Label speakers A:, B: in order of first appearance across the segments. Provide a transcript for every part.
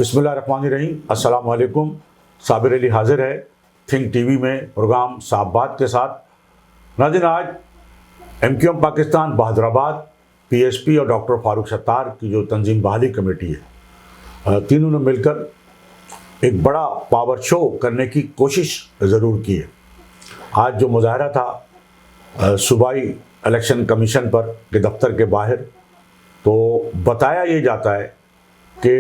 A: بسم اللہ الرحمن الرحیم. السلام علیکم. صابر علی حاضر ہے تھنک ٹی وی میں پروگرام صاحب بات کے ساتھ. ناظرین، آج ایم کیو ایم پاکستان بہادر آباد، پی ایس پی اور ڈاکٹر فاروق ستار کی جو تنظیم بحالی کمیٹی ہے، تینوں نے مل کر ایک بڑا پاور شو کرنے کی کوشش ضرور کی ہے. آج جو مظاہرہ تھا صوبائی الیکشن کمیشن پر کے دفتر کے باہر، تو بتایا یہ جاتا ہے کہ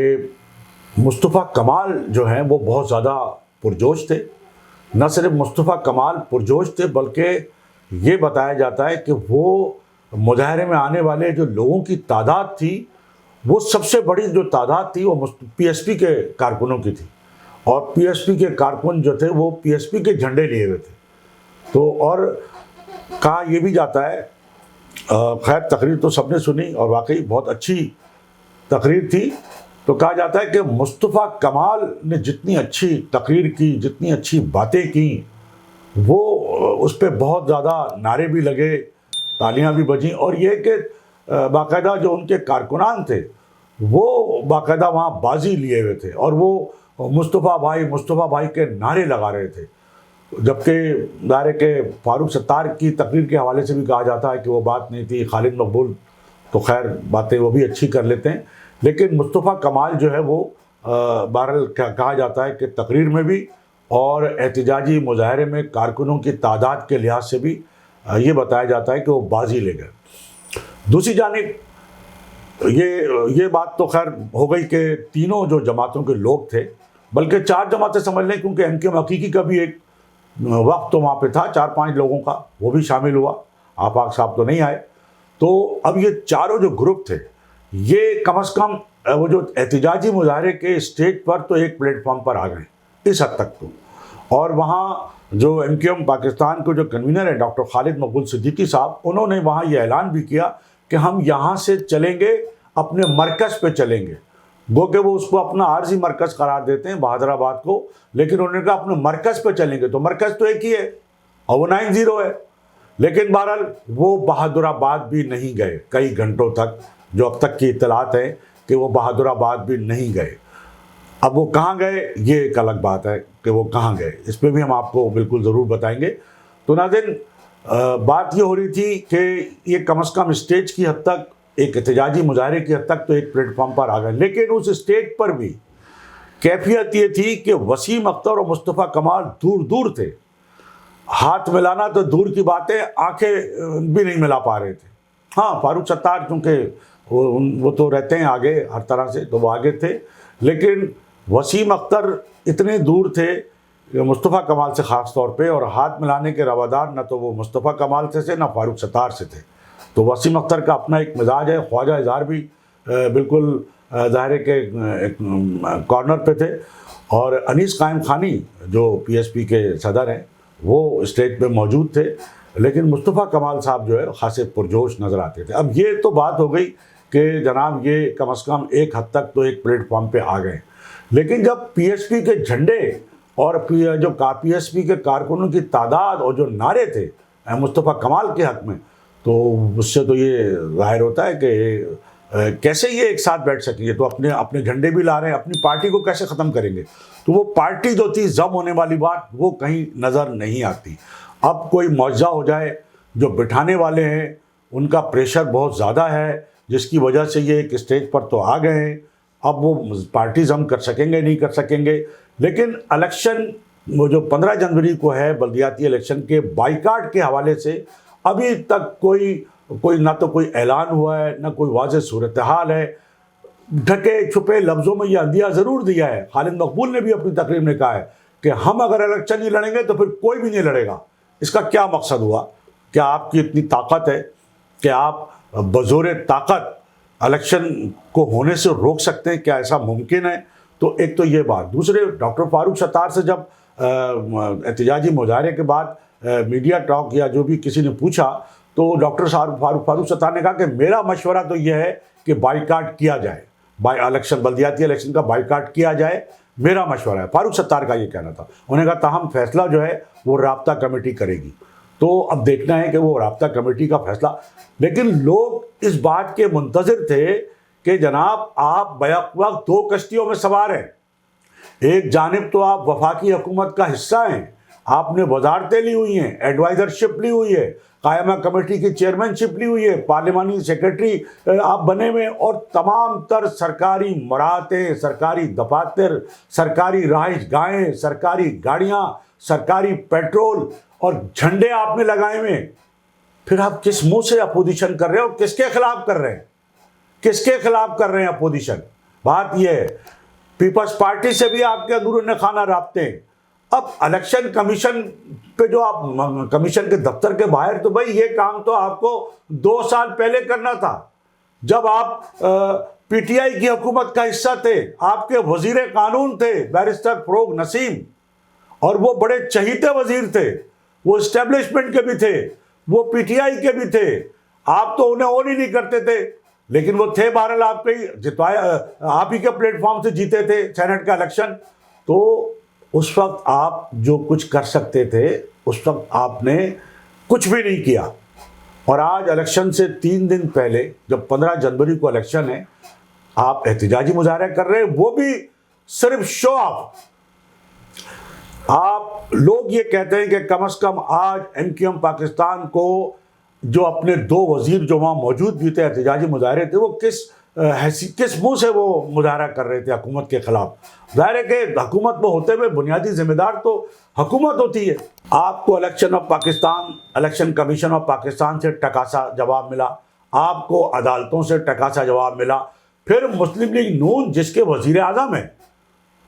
A: مصطفیٰ کمال جو ہیں وہ بہت زیادہ پرجوش تھے. نہ صرف مصطفیٰ کمال پرجوش تھے، بلکہ یہ بتایا جاتا ہے کہ وہ مظاہرے میں آنے والے جو لوگوں کی تعداد تھی، وہ سب سے بڑی جو تعداد تھی وہ پی ایس پی کے کارکنوں کی تھی. اور پی ایس پی کے کارکن جو تھے وہ پی ایس پی کے جھنڈے لیے ہوئے تھے. تو اور کہا یہ بھی جاتا ہے، خیر تقریر تو سب نے سنی اور واقعی بہت اچھی تقریر تھی. تو کہا جاتا ہے کہ مصطفیٰ کمال نے جتنی اچھی تقریر کی، جتنی اچھی باتیں کی، وہ اس پہ بہت زیادہ نعرے بھی لگے، تالیاں بھی بجیں، اور یہ کہ باقاعدہ جو ان کے کارکنان تھے وہ باقاعدہ وہاں بازی لیے ہوئے تھے اور وہ مصطفیٰ بھائی کے نعرے لگا رہے تھے. جبکہ ظاہر کہ فاروق ستار کی تقریر کے حوالے سے بھی کہا جاتا ہے کہ وہ بات نہیں تھی. خالد مقبول تو خیر باتیں وہ بھی اچھی کر لیتے ہیں، لیکن مصطفیٰ کمال جو ہے وہ بہرحال کہا جاتا ہے کہ تقریر میں بھی اور احتجاجی مظاہرے میں کارکنوں کی تعداد کے لحاظ سے بھی یہ بتایا جاتا ہے کہ وہ بازی لے گئے. دوسری جانب یہ بات تو خیر ہو گئی کہ تینوں جو جماعتوں کے لوگ تھے، بلکہ 4 جماعتیں سمجھ لیں، کیونکہ ایم کیو ایم حقیقی کا بھی ایک وقت تو وہاں پہ تھا 4-5 لوگوں کا، وہ بھی شامل ہوا. آفاق صاحب تو نہیں آئے. تو اب یہ چاروں جو گروپ تھے، یہ کم از کم وہ جو احتجاجی مظاہرے کے اسٹیج پر تو ایک پلیٹ فارم پر آ گئے اس حد تک. تو اور وہاں جو ایم کیو ایم پاکستان کو جو کنوینر ہیں ڈاکٹر خالد مقبول صدیقی صاحب، انہوں نے وہاں یہ اعلان بھی کیا کہ ہم یہاں سے چلیں گے، اپنے مرکز پہ چلیں گے. گو کہ وہ اس کو اپنا عارضی مرکز قرار دیتے ہیں بہادر آباد کو، لیکن انہوں نے کہا اپنے مرکز پہ چلیں گے. تو مرکز تو ایک ہی ہے اور وہ 90 ہے. لیکن بہرحال وہ بہادر آباد بھی نہیں گئے کئی گھنٹوں تک، جو اب تک کی اطلاعات ہیں کہ وہ بہادر آباد بھی نہیں گئے. اب وہ کہاں گئے یہ ایک الگ بات ہے کہ وہ کہاں گئے، اس پہ بھی ہم آپ کو بالکل ضرور بتائیں گے. تو ناظرین، بات یہ ہو رہی تھی کہ یہ کم از کم اسٹیج کی حد تک، ایک احتجاجی مظاہرے کی حد تک تو ایک پلیٹ فارم پر آ گئے، لیکن اس اسٹیج پر بھی کیفیت یہ تھی کہ وسیم اختر اور مصطفیٰ کمال دور دور تھے. ہاتھ ملانا تو دور کی بات ہے، آنکھیں بھی نہیں ملا پا رہے تھے. ہاں، فاروق ستار چونکہ وہ تو رہتے ہیں آگے ہر طرح سے، تو وہ آگے تھے، لیکن وسیم اختر اتنے دور تھے مصطفیٰ کمال سے خاص طور پہ، اور ہاتھ ملانے کے روادار نہ تو وہ مصطفیٰ کمال سے تھے نہ فاروق ستار سے تھے. تو وسیم اختر کا اپنا ایک مزاج ہے. خواجہ اظہار بھی بالکل ظاہر کے ایک کارنر پہ تھے، اور انیس قائم خانی جو پی ایس پی کے صدر ہیں وہ اسٹیج پہ موجود تھے. لیکن مصطفیٰ کمال صاحب جو ہے خاصے پرجوش نظر آتے تھے. اب یہ تو بات ہو گئی کہ جناب یہ کم از کم ایک حد تک تو ایک پلیٹ فارم پہ آ گئے. لیکن جب پی ایس پی کے جھنڈے اور جو پی ایس پی کے کارکنوں کی تعداد اور جو نعرے تھے مصطفیٰ کمال کے حق میں، تو اس سے تو یہ ظاہر ہوتا ہے کہ کیسے یہ ایک ساتھ بیٹھ سکیں گے. تو اپنے جھنڈے بھی لا رہے ہیں، اپنی پارٹی کو کیسے ختم کریں گے. تو وہ پارٹی جو تھی ضم ہونے والی بات، وہ کہیں نظر نہیں آتی. اب کوئی معجزہ ہو جائے، جو بٹھانے والے ہیں ان کا پریشر بہت زیادہ ہے، جس کی وجہ سے یہ ایک اسٹیج پر تو آ گئے ہیں. اب وہ پارٹی ضم کر سکیں گے نہیں کر سکیں گے. لیکن الیکشن وہ جو 15 جنوری کو ہے بلدیاتی الیکشن کے بائیکاٹ کے حوالے سے ابھی تک کوئی نہ تو کوئی اعلان ہوا ہے، نہ کوئی واضح صورتحال ہے. ڈھکے چھپے لفظوں میں یہ عندیہ ضرور دیا ہے. خالد مقبول نے بھی اپنی تقریر میں کہا ہے کہ ہم اگر الیکشن نہیں لڑیں گے تو پھر کوئی بھی نہیں لڑے گا. اس کا کیا مقصد ہوا؟ کیا آپ کی اتنی طاقت ہے کہ آپ بزور طاقت الیکشن کو ہونے سے روک سکتے ہیں؟ کیا ایسا ممکن ہے؟ تو ایک تو یہ بات. دوسرے، ڈاکٹر فاروق ستار سے جب احتجاجی مظاہرے کے بعد میڈیا ٹاک یا جو بھی کسی نے پوچھا، تو ڈاکٹر فاروق ستار نے کہا کہ میرا مشورہ تو یہ ہے کہ بائیکاٹ کیا جائے، بلدیاتی الیکشن کا بائیکاٹ کیا جائے، میرا مشورہ ہے. فاروق ستار کا یہ کہنا تھا. انہوں نے کہا تاہم فیصلہ جو ہے وہ رابطہ کمیٹی کرے گی. تو اب دیکھنا ہے کہ وہ رابطہ کمیٹی کا فیصلہ. لیکن لوگ اس بات کے منتظر تھے کہ جناب آپ بیک وقت دو کشتیوں میں سوار ہیں. ایک جانب تو آپ وفاقی حکومت کا حصہ ہیں, آپ نے وزارتیں لی ہوئی ہیں, ایڈوائزرشپ لی ہوئی ہے, قائمہ کمیٹی کی چیئرمین شپ لی ہوئی ہے, پارلیمانی سیکرٹری آپ بنے ہوئے, اور تمام تر سرکاری مراحتیں, سرکاری دفاتر, سرکاری رہائش گاہیں, سرکاری گاڑیاں, سرکاری پیٹرول اور جھنڈے آپ نے لگائے ہوئے. پھر آپ کس منہ سے اپوزیشن کر رہے ہو؟ کس کے خلاف کر رہے ہیں؟ کس کے خلاف کر رہے ہیں اپوزیشن؟ بات یہ ہے پیپلز پارٹی سے بھی آپ کے اندرون خانہ رابطے ہیں. اب الیکشن کمیشن پہ جو آپ کمیشن کے دفتر کے باہر, تو بھائی یہ کام تو آپ کو 2 سال پہلے کرنا تھا, جب آپ پی ٹی آئی کی حکومت کا حصہ تھے. آپ کے وزیر قانون تھے بیرسٹر فروغ نسیم, اور وہ بڑے چہیتے وزیر تھے, وہ اسٹیبلشمنٹ کے بھی تھے, وہ پی ٹی آئی کے بھی تھے. آپ تو انہیں اون ہی نہیں کرتے تھے, لیکن وہ تھے بہرحال آپ کے جتوایا, آپ ہی کے پلیٹ فارم سے جیتے تھے سینٹ کا الیکشن. تو اس وقت آپ جو کچھ کر سکتے تھے اس وقت آپ نے کچھ بھی نہیں کیا. اور آج الیکشن سے 3 دن پہلے جب 15 جنوری کو الیکشن ہے, آپ احتجاجی مظاہرے کر رہے ہیں, وہ بھی صرف شو آف. آپ لوگ یہ کہتے ہیں کہ کم از کم آج ایم کیو ایم پاکستان کو جو اپنے 2 وزیر جو وہاں موجود بھی تھے, احتجاجی مظاہرے تھے, وہ کس منہ سے وہ مظاہرہ کر رہے تھے حکومت کے خلاف. ظاہر ہے کہ حکومت میں ہوتے ہوئے بنیادی ذمہ دار تو حکومت ہوتی ہے. آپ کو الیکشن کمیشن آف پاکستان سے ٹکاسا جواب ملا, آپ کو عدالتوں سے ٹکاسا جواب ملا. پھر مسلم لیگ نون جس کے وزیر اعظم ہیں,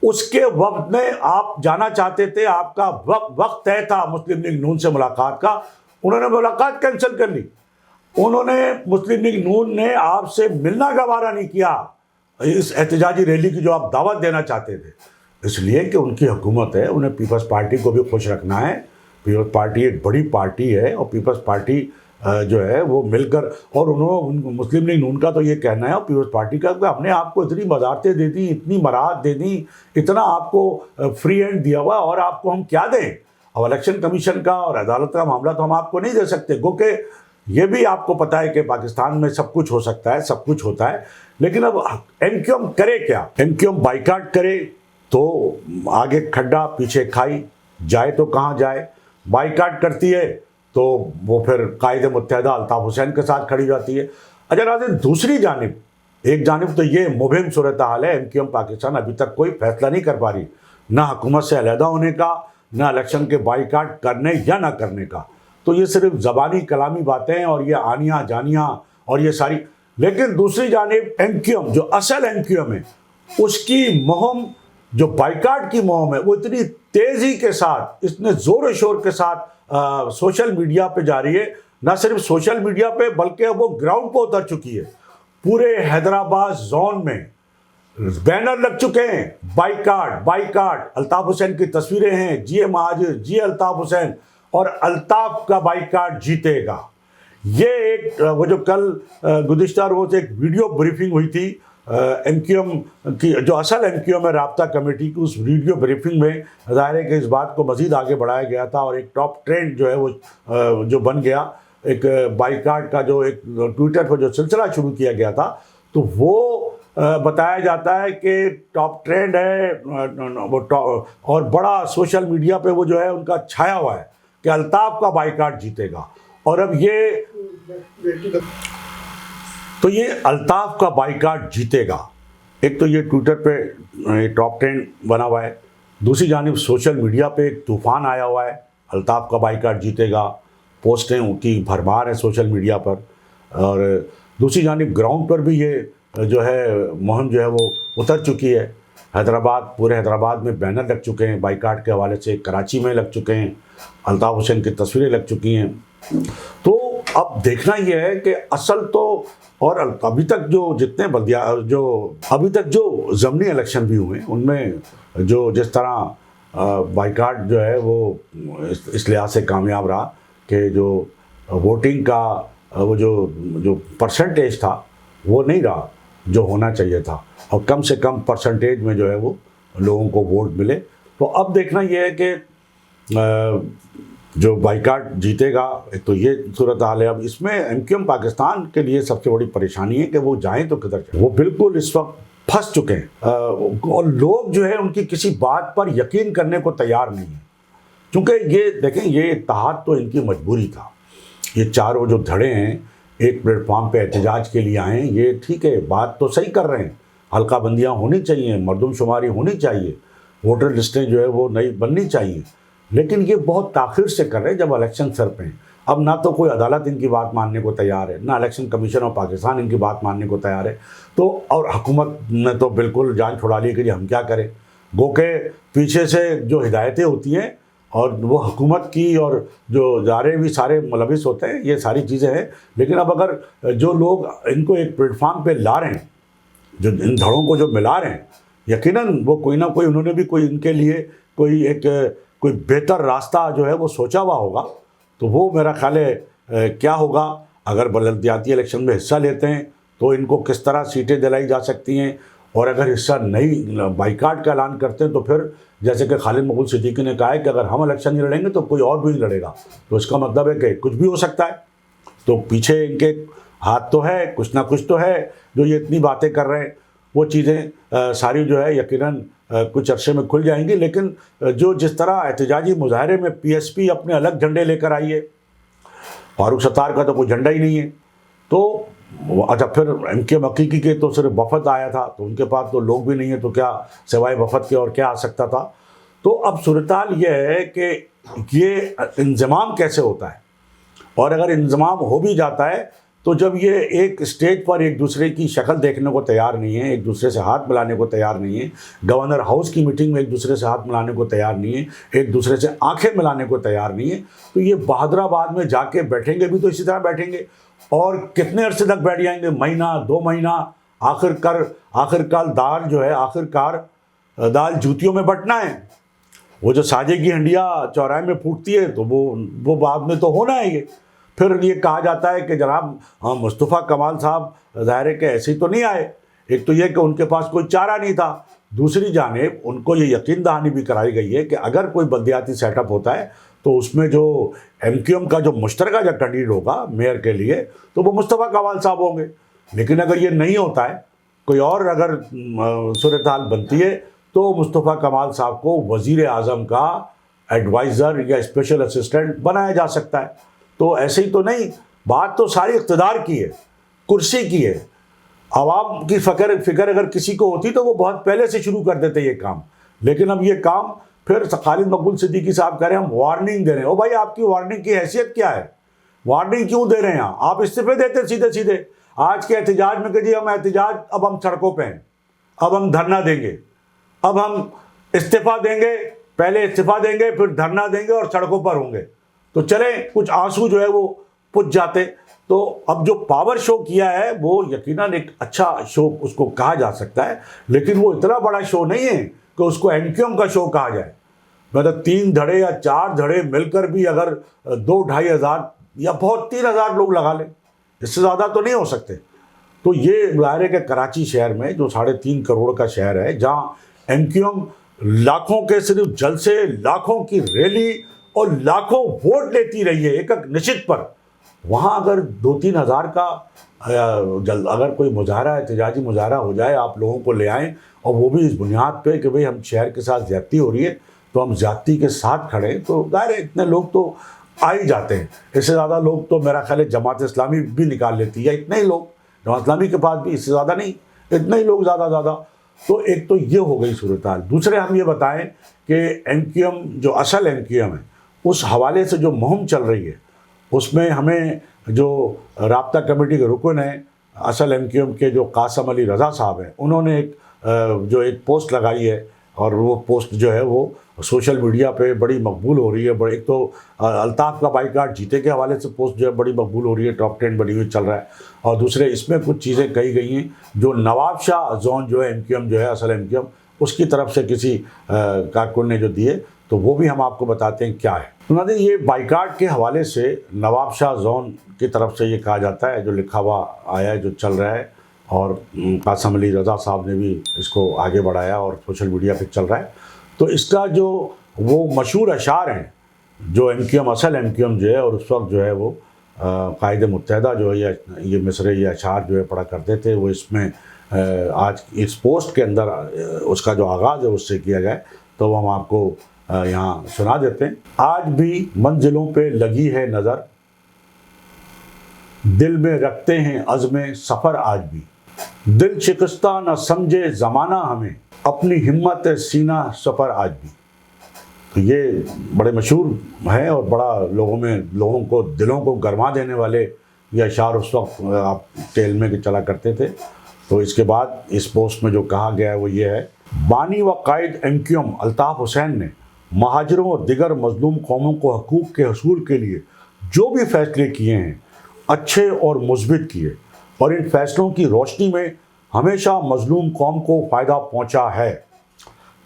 A: اس کے وقت میں آپ جانا چاہتے تھے, آپ کا وقت طے تھا مسلم لیگ نون سے ملاقات کا, انہوں نے ملاقات کینسل کر لی. انہوں نے مسلم لیگ نون نے آپ سے ملنا گوارا نہیں کیا اس احتجاجی ریلی کی جو آپ دعوت دینا چاہتے تھے, اس لیے کہ ان کی حکومت ہے, انہیں پیپلز پارٹی کو بھی خوش رکھنا ہے. پیپلز پارٹی ایک بڑی پارٹی ہے, اور پیپلز پارٹی جو ہے وہ مل کر, اور مسلم لیگ نون کا تو یہ کہنا ہے, اور پیپلز پارٹی کا, کہ ہم نے آپ کو اتنی وزارتیں دے دی, اتنی مراحت دے دی, اتنا آپ کو فری ہینڈ دیا ہوا, اور آپ کو ہم کیا دیں؟ اب الیکشن کمیشن کا اور عدالت کا معاملہ تو ہم آپ کو نہیں دے سکتے, گو کہ یہ بھی آپ کو پتا ہے کہ پاکستان میں سب کچھ ہو سکتا ہے, سب کچھ ہوتا ہے. لیکن اب ایم کیو ایم کرے کیا؟ ایم کیو ایم بائیکاٹ کرے تو آگے کھڈا پیچھے کھائی, جائے تو کہاں جائے. بائیکاٹ کرتی ہے تو وہ پھر قائد متحدہ الطاف حسین کے ساتھ کھڑی جاتی ہے. اچھا ناظرین, دوسری جانب, ایک جانب تو یہ مبہم صورتحال ہے, ایم کیو ایم پاکستان ابھی تک کوئی فیصلہ نہیں کر پا رہی, نہ حکومت سے علیحدہ ہونے کا, نہ الیکشن کے بائیکاٹ کرنے یا نہ کرنے کا. تو یہ صرف زبانی کلامی باتیں ہیں, اور یہ آنیاں جانیاں اور یہ ساری. لیکن دوسری جانب ایم کیو ایم, جو اصل ایم کیو ایم ہے, اس کی مہم, جو بائیکاٹ کی مہم ہے, وہ اتنی تیزی کے ساتھ, اتنے زور و شور کے ساتھ سوشل میڈیا پہ جاری ہے. نہ صرف سوشل میڈیا پہ بلکہ وہ گراؤنڈ پہ اتر چکی ہے. پورے حیدرآباد زون میں بینر لگ چکے ہیں, بائیکاٹ. الطاف حسین کی تصویریں ہیں, جی مہاجر, جی الطاف حسین, اور الطاف کا بائیکاٹ جیتے گا. یہ ایک وہ جو کل گزشتہ روز ایک ویڈیو بریفنگ ہوئی تھی ایم کیو ایم کی, جو اصل ایم کیو ایم ہے رابطہ کمیٹی کی, اس ویڈیو بریفنگ میں ظاہر ہے کہ اس بات کو مزید آگے بڑھایا گیا تھا, اور ایک ٹاپ ٹرینڈ جو ہے وہ جو بن گیا, ایک بائیکاٹ کا جو ایک ٹویٹر پر جو سلسلہ شروع کیا گیا تھا, تو وہ بتایا جاتا ہے کہ ٹاپ ٹرینڈ ہے, اور بڑا سوشل میڈیا پہ وہ جو ہے ان کا چھایا ہوا ہے کہ الطاف کا بائیکاٹ جیتے گا. اور اب یہ الطاف کا بائیکاٹ جیتے گا, ایک تو یہ ٹویٹر پہ ٹاپ ٹرینڈ بنا ہوا ہے, دوسری جانب سوشل میڈیا پہ ایک طوفان آیا ہوا ہے, الطاف کا بائیکاٹ جیتے گا, پوسٹیں ان کی بھرمار ہیں سوشل میڈیا پر, اور دوسری جانب گراؤنڈ پر بھی یہ جو ہے مہم جو ہے وہ اتر چکی ہے. پورے حیدرآباد میں بینر لگ چکے ہیں بائیکاٹ کے حوالے سے, کراچی میں لگ چکے ہیں, الطاف حسین کی تصویریں لگ چکی ہیں. تو اب دیکھنا یہ ہے کہ اصل تو, اور ابھی تک جو ضمنی الیکشن بھی ہوئے ان میں جو جس طرح بائیکاٹ جو ہے وہ اس لحاظ سے کامیاب رہا کہ جو ووٹنگ کا وہ جو پرسنٹیج تھا وہ نہیں رہا جو ہونا چاہیے تھا, اور کم سے کم پرسنٹیج میں جو ہے وہ لوگوں کو ووٹ ملے. تو اب دیکھنا یہ ہے کہ جو بائیکاٹ جیتے گا، ایک تو یہ صورتحال ہے۔ اب اس میں ایم کیو ایم پاکستان کے لیے سب سے بڑی پریشانی ہے کہ وہ جائیں تو کدھر جائیں۔ وہ بالکل اس وقت پھنس چکے ہیں، اور لوگ جو ہے ان کی کسی بات پر یقین کرنے کو تیار نہیں ہیں، کیونکہ یہ دیکھیں یہ اتحاد تو ان کی مجبوری تھا۔ یہ چاروں جو دھڑے ہیں ایک پلیٹ فارم پہ احتجاج کے لیے آئے ہیں، یہ ٹھیک ہے، بات تو صحیح کر رہے ہیں، حلقہ بندیاں ہونی چاہیے، مردم شماری ہونی چاہیے، ووٹر لسٹیں جو ہے وہ نئی بننی چاہیے، لیکن یہ بہت تاخیر سے کر رہے ہیں جب الیکشن سر پہ ہیں۔ اب نہ تو کوئی عدالت ان کی بات ماننے کو تیار ہے، نہ الیکشن کمیشن آف پاکستان ان کی بات ماننے کو تیار ہے، تو اور حکومت نے تو بالکل جان چھڑا لی کہ جی ہم کیا کریں۔ گو کہ پیچھے سے جو ہدایتیں ہوتی ہیں اور وہ حکومت کی اور جو ادارے بھی سارے ملوث ہوتے ہیں، یہ ساری چیزیں ہیں، لیکن اب اگر جو لوگ ان کو ایک پلیٹ فارم پہ لا رہے ہیں، جو ان دھڑوں کو جو ملا رہے ہیں، یقیناً وہ کوئی نہ کوئی انہوں نے بھی کوئی ان کے لیے کوئی بہتر راستہ جو ہے وہ سوچا ہوا ہوگا۔ تو وہ میرا خیال ہے کیا ہوگا اگر بلدیاتی الیکشن میں حصہ لیتے ہیں تو ان کو کس طرح سیٹیں دلائی جا سکتی ہیں، اور اگر حصہ نہیں بائیکاٹ کا اعلان کرتے ہیں تو پھر جیسے کہ خالد مقبول صدیقی نے کہا ہے کہ اگر ہم الیکشن نہیں لڑیں گے تو کوئی اور بھی نہیں لڑے گا، تو اس کا مطلب ہے کہ کچھ بھی ہو سکتا ہے۔ تو پیچھے ان کے ہاتھ تو ہے، کچھ نہ کچھ تو ہے جو یہ اتنی باتیں کر رہے ہیں۔ وہ چیزیں ساری جو ہے یقیناً کچھ عرصے میں کھل جائیں گی، لیکن جو جس طرح احتجاجی مظاہرے میں پی ایس پی اپنے الگ جھنڈے لے کر آئی ہے، فاروق ستار کا تو کوئی جھنڈا ہی نہیں ہے، تو اچھا پھر ایم کے حقیقی کے تو صرف وفد آیا تھا، تو ان کے پاس تو لوگ بھی نہیں ہیں، تو کیا سوائے وفد کے اور کیا آ سکتا تھا۔ تو اب صورتحال یہ ہے کہ یہ انضمام کیسے ہوتا ہے، اور اگر انضمام ہو بھی جاتا ہے تو جب یہ ایک اسٹیج پر ایک دوسرے کی شکل دیکھنے کو تیار نہیں ہے، ایک دوسرے سے ہاتھ ملانے کو تیار نہیں ہے، گورنر ہاؤس کی میٹنگ میں ایک دوسرے سے ہاتھ ملانے کو تیار نہیں ہے، ایک دوسرے سے آنکھیں ملانے کو تیار نہیں ہے، تو یہ بہادرآباد میں جا کے بیٹھیں گے بھی تو اسی طرح بیٹھیں گے، اور کتنے عرصے تک بیٹھ جائیں گے، مہینہ 2 مہینہ، آخر کار دال جو ہے دال جوتیوں میں بٹنا ہے۔ وہ جو ساجے کی ہنڈیا چوراہے میں پھوٹتی ہے تو وہ بعد میں تو ہونا ہے۔ یہ پھر یہ کہا جاتا ہے کہ جناب مصطفیٰ کمال صاحب ظاہر ہے کہ ایسے ہی تو نہیں آئے، ایک تو یہ کہ ان کے پاس کوئی چارہ نہیں تھا، دوسری جانب ان کو یہ یقین دہانی بھی کرائی گئی ہے کہ اگر کوئی بلدیاتی سیٹ اپ ہوتا ہے تو اس میں جو ایم کیو ایم کا جو مشترکہ جو کینڈیڈیٹ ہوگا میئر کے لیے تو وہ مصطفیٰ کمال صاحب ہوں گے، لیکن اگر یہ نہیں ہوتا ہے، کوئی اور اگر صورتحال بنتی ہے تو مصطفیٰ کمال صاحب کو وزیر اعظم کا ایڈوائزر یا اسپیشل اسسٹنٹ بنایا جا سکتا ہے۔ تو ایسے ہی تو نہیں، بات تو ساری اقتدار کی ہے، کرسی کی ہے۔ عوام کی فکر اگر کسی کو ہوتی تو وہ بہت پہلے سے شروع کر دیتے یہ کام، لیکن اب یہ کام پھر خالد مقبول صدیقی صاحب کہہ رہے ہیں ہم وارننگ دے رہے ہیں۔ او بھائی آپ کی وارننگ کی حیثیت کیا ہے؟ وارننگ کیوں دے رہے ہیں؟ آپ استعفے دیتے سیدھے آج کے احتجاج میں کہ جی ہم احتجاج، اب ہم سڑکوں پہ ہیں، اب ہم دھرنا دیں گے، اب ہم استعفیٰ دیں گے، پہلے استعفیٰ دیں گے پھر دھرنا دیں گے اور سڑکوں پر ہوں گے، تو چلیں کچھ آنسو جو ہے وہ پچ جاتے۔ تو اب جو پاور شو کیا ہے وہ یقیناً ایک اچھا شو اس کو کہا جا سکتا ہے، لیکن وہ اتنا بڑا شو نہیں ہے کہ اس کو ایم کیو ایم کا شو کہا جائے۔ مطلب 3 دھڑے یا 4 دھڑے مل کر بھی اگر 2-2.5 ہزار یا بہت 3,000 لوگ لگا لیں، اس سے زیادہ تو نہیں ہو سکتے۔ تو یہ ظاہر ہے کہ کراچی شہر میں جو 3.5 کروڑ کا شہر ہے، جہاں ایم کیو ایم لاکھوں کے صرف جلسے، لاکھوں کی ریلی اور لاکھوں ووٹ لیتی رہی ہے ایک نشست پر، وہاں اگر 2-3 ہزار کا اگر کوئی مظاہرہ احتجاجی مظاہرہ ہو جائے، آپ لوگوں کو لے آئیں، اور وہ بھی اس بنیاد پہ کہ بھئی ہم شہر کے ساتھ زیادتی ہو رہی ہے تو ہم زیادتی کے ساتھ کھڑے ہیں، تو ظاہر ہے اتنے لوگ تو آ ہی جاتے ہیں۔ اس سے زیادہ لوگ تو میرا خیال ہے جماعت اسلامی بھی نکال لیتی ہے، اتنے ہی لوگ، جماعت اسلامی کے پاس بھی اس سے زیادہ نہیں، اتنے ہی لوگ زیادہ۔ تو ایک تو یہ ہو گئی صورتحال۔ دوسرے ہم یہ بتائیں کہ ایم کیو ایم جو اصل ایم کیو ایم ہے، اس حوالے سے جو مہم چل رہی ہے، اس میں ہمیں جو رابطہ کمیٹی کے رکن ہیں اصل ایم کیو ایم کے جو قاسم علی رضا صاحب ہیں، انہوں نے ایک پوسٹ لگائی ہے، اور وہ پوسٹ جو ہے وہ سوشل میڈیا پہ بڑی مقبول ہو رہی ہے۔ ایک تو الطاف کا بائیکاٹ جیتے کے حوالے سے پوسٹ جو ہے بڑی مقبول ہو رہی ہے، ٹاپ 10 بڑی ہوئی چل رہا ہے، اور دوسرے اس میں کچھ چیزیں کہی گئی ہیں جو نواب شاہ زون جو ہے ایم کیو ایم جو ہے اصل ایم کیو ایم، اس کی طرف سے کسی کارکن نے جو دیے، تو وہ بھی ہم آپ کو بتاتے ہیں کیا ہے۔ ناظرین، یہ بائیکاٹ کے حوالے سے نواب شاہ زون کی طرف سے یہ کہا جاتا ہے، جو لکھا ہوا آیا ہے، جو چل رہا ہے، اور قاسم علی رضا صاحب نے بھی اس کو آگے بڑھایا اور سوشل میڈیا پہ چل رہا ہے۔ تو اس کا جو وہ مشہور اشعار ہیں جو MQM اصل MQM جو ہے اور اس وقت جو ہے وہ قائد متحدہ جو ہے یہ مصرعے یہ اشعار جو ہے پڑھا کرتے تھے، وہ اس میں آج اس پوسٹ کے اندر اس کا جو آغاز ہے اس سے کیا گیا ہے، تو وہ ہم آپ کو یہاں سنا دیتے ہیں۔ آج بھی منزلوں پہ لگی ہے نظر، دل میں رکھتے ہیں عزم سفر آج بھی، دل شکستہ نہ سمجھے زمانہ ہمیں، اپنی ہمت سینہ سفر آج بھی۔ تو یہ بڑے مشہور ہیں اور بڑا لوگوں کو دلوں کو گرما دینے والے یہ اشعار اس وقت آپ کے علم میں چلا کرتے تھے۔ تو اس کے بعد اس پوسٹ میں جو کہا گیا ہے وہ یہ ہے، بانی و قائد MQM الطاف حسین نے مہاجروں اور دیگر مظلوم قوموں کو حقوق کے حصول کے لیے جو بھی فیصلے کیے ہیں اچھے اور مثبت کیے، اور ان فیصلوں کی روشنی میں ہمیشہ مظلوم قوم کو فائدہ پہنچا ہے،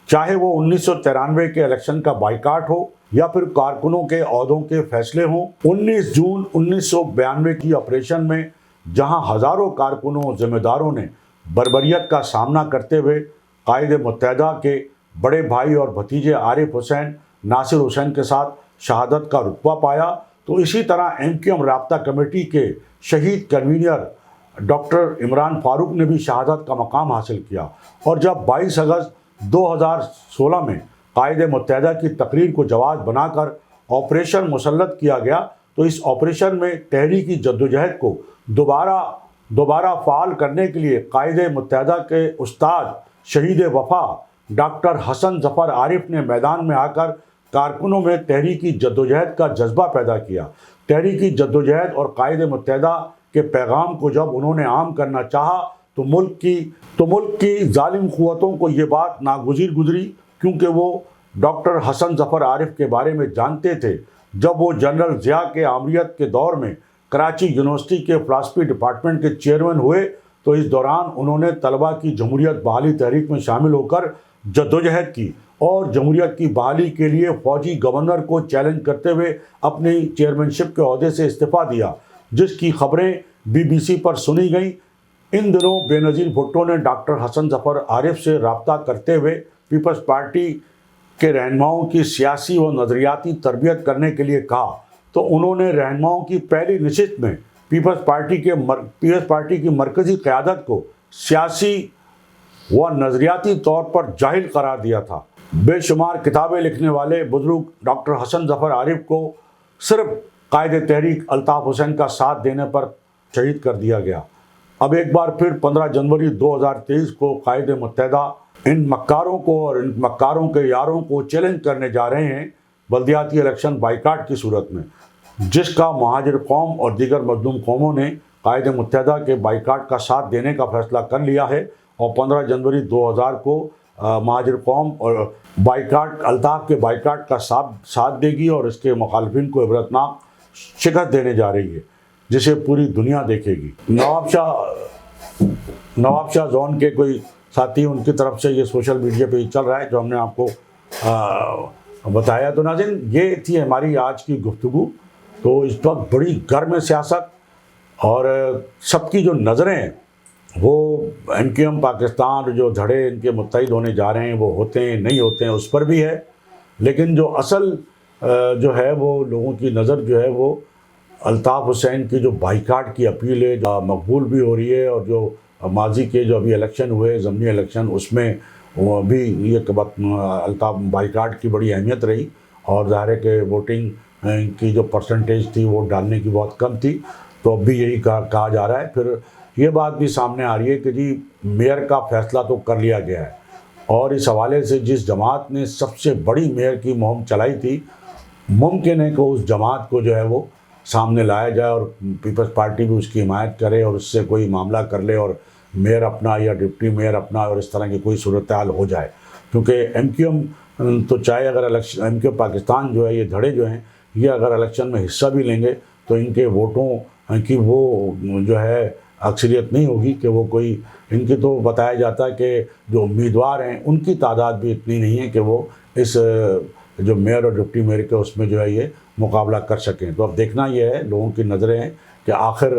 A: چاہے وہ 1993 کے الیکشن کا بائیکاٹ ہو یا پھر کارکنوں کے عہدوں کے فیصلے ہوں۔ 19 جون 1992 کی آپریشن میں جہاں ہزاروں کارکنوں اور ذمہ داروں نے بربریت کا سامنا کرتے ہوئے قائد متحدہ کے بڑے بھائی اور بھتیجے عارف حسین، ناصر حسین کے ساتھ شہادت کا رتبہ پایا، تو اسی طرح MQM رابطہ کمیٹی کے شہید کنوینر ڈاکٹر عمران فاروق نے بھی شہادت کا مقام حاصل کیا۔ اور جب 22 اگست 2016 میں قائد متحدہ کی تقریر کو جواز بنا کر آپریشن مسلط کیا گیا، تو اس آپریشن میں تحریکی جدوجہد کو دوبارہ فعال کرنے کے لیے قائد متحدہ کے استاد شہید وفا ڈاکٹر حسن ظفر عارف نے میدان میں آ کر کارکنوں میں تحریکی جدوجہد کا جذبہ پیدا کیا۔ تحریکی جدوجہد اور قائد متحدہ کے پیغام کو جب انہوں نے عام کرنا چاہا تو ملک کی ظالم قوتوں کو یہ بات ناگزیر گزری، کیونکہ وہ ڈاکٹر حسن ظفر عارف کے بارے میں جانتے تھے۔ جب وہ جنرل ضیاء کے آمریت کے دور میں کراچی یونیورسٹی کے فلسفی ڈپارٹمنٹ کے چیئرمین ہوئے، تو اس دوران انہوں نے طلباء کی جمہوریت بحالی تحریک میں شامل ہو کر جدوجہد کی اور جمہوریت کی بحالی کے لیے فوجی گورنر کو چیلنج کرتے ہوئے اپنی چیئرمین شپ کے عہدے سے استعفیٰ دیا، جس کی خبریں BBC پر سنی گئیں۔ ان دنوں بے نظیر بھٹو نے ڈاکٹر حسن ظفر عارف سے رابطہ کرتے ہوئے پیپلز پارٹی کے رہنماؤں کی سیاسی و نظریاتی تربیت کرنے کے لیے کہا، تو انہوں نے رہنماؤں کی پہلی نشست میں پیپلز پارٹی کی مرکزی قیادت کو سیاسی و نظریاتی طور پر جاہل قرار دیا تھا۔ بے شمار کتابیں لکھنے والے بزرگ ڈاکٹر حسن ظفر عارف کو صرف قائد تحریک الطاف حسین کا ساتھ دینے پر شہید کر دیا گیا۔ اب ایک بار پھر 15 جنوری 2023 کو قائد متحدہ ان مکاروں کو اور ان مکاروں کے یاروں کو چیلنج کرنے جا رہے ہیں بلدیاتی الیکشن بائیکاٹ کی صورت میں، جس کا مہاجر قوم اور دیگر مظلوم قوموں نے قائد متحدہ کے بائیکاٹ کا ساتھ دینے کا فیصلہ کر لیا ہے، اور 15 جنوری 2000 کو مہاجر قوم اور الطاف کے بائیکاٹ کا ساتھ دے گی اور اس کے مخالفین کو عبرتناک شکست دینے جا رہی ہے، جسے پوری دنیا دیکھے گی۔ نواب شاہ زون کے کوئی ساتھی ان کی طرف سے یہ سوشل میڈیا پہ چل رہا ہے جو ہم نے آپ کو بتایا۔ تو ناظرین، یہ تھی ہماری آج کی گفتگو۔ تو اس وقت بڑی گرم سیاست اور سب کی جو نظریں وہ MQM پاکستان جو دھڑے ان کے متحد ہونے جا رہے ہیں وہ ہوتے ہیں نہیں ہوتے ہیں اس پر بھی ہے، لیکن جو اصل جو ہے وہ لوگوں کی نظر جو ہے وہ الطاف حسین کی جو بائیکاٹ کی اپیل ہے جو مقبول بھی ہو رہی ہے، اور جو ماضی کے جو ابھی الیکشن ہوئے ضمنی الیکشن اس میں وہ بھی یہ الطاف بائیکاٹ کی بڑی اہمیت رہی، اور ظاہر ہے کہ ووٹنگ کی جو پرسنٹیج تھی ووٹ ڈالنے کی بہت کم تھی، تو اب بھی یہی کہا جا رہا ہے۔ پھر یہ بات بھی سامنے آ رہی ہے کہ جی میئر کا فیصلہ تو کر لیا گیا ہے، اور اس حوالے سے جس جماعت نے سب سے بڑی میئر کی مہم چلائی تھی، ممکن ہے کہ اس جماعت کو جو ہے وہ سامنے لایا جائے اور پیپلز پارٹی بھی اس کی حمایت کرے اور اس سے کوئی معاملہ کر لے اور میئر اپنا یا ڈپٹی میئر اپنا اور اس طرح کی کوئی صورتحال ہو جائے، کیونکہ MQM تو چاہے اگر MQM پاکستان جو ہے یہ دھڑے جو ہیں یہ اگر الیکشن میں حصہ بھی لیں گے تو ان کے ووٹوں کی وہ جو ہے اکثریت نہیں ہوگی کہ وہ کوئی، ان کی تو بتایا جاتا ہے کہ جو امیدوار ہیں ان کی تعداد بھی اتنی نہیں ہے کہ وہ اس جو میئر اور ڈپٹی میئر کے اس میں جو ہے یہ مقابلہ کر سکیں۔ تو اب دیکھنا یہ ہے، لوگوں کی نظریں ہیں کہ آخر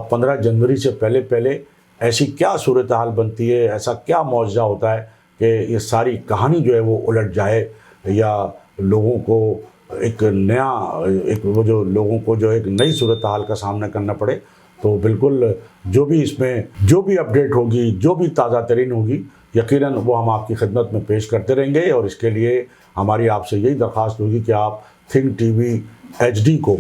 A: 15 جنوری سے پہلے ایسی کیا صورتحال بنتی ہے، ایسا کیا معجزہ ہوتا ہے کہ یہ ساری کہانی جو ہے وہ الٹ جائے یا لوگوں کو ایک نیا ایک وہ جو لوگوں کو جو ایک نئی صورتحال کا سامنا کرنا پڑے، تو بالکل جو بھی اس میں جو بھی اپڈیٹ ہوگی، جو بھی تازہ ترین ہوگی، یقیناً وہ ہم آپ کی خدمت میں پیش کرتے رہیں گے. اور اس کے لیے ہماری آپ سے یہی درخواست ہوگی کہ آپ تھنک ٹی وی HD کو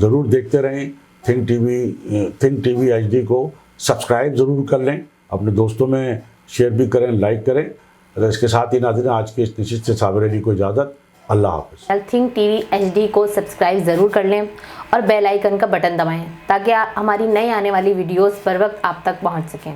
A: ضرور دیکھتے رہیں. تھنک ٹی وی HD کو سبسکرائب ضرور کر لیں، اپنے دوستوں میں شیئر بھی کریں، لائک کریں. اس کے ساتھ ہی ناظرین آج کی اس نشست سے صابر علی کو اجازت. اللہ حافظ.
B: تھنک ٹی وی HD کو سبسکرائب ضرور کر لیں اور بیل آئیکن کا بٹن دبائیں تاکہ ہماری نئی آنے والی ویڈیوز پر وقت آپ تک پہنچ سکیں.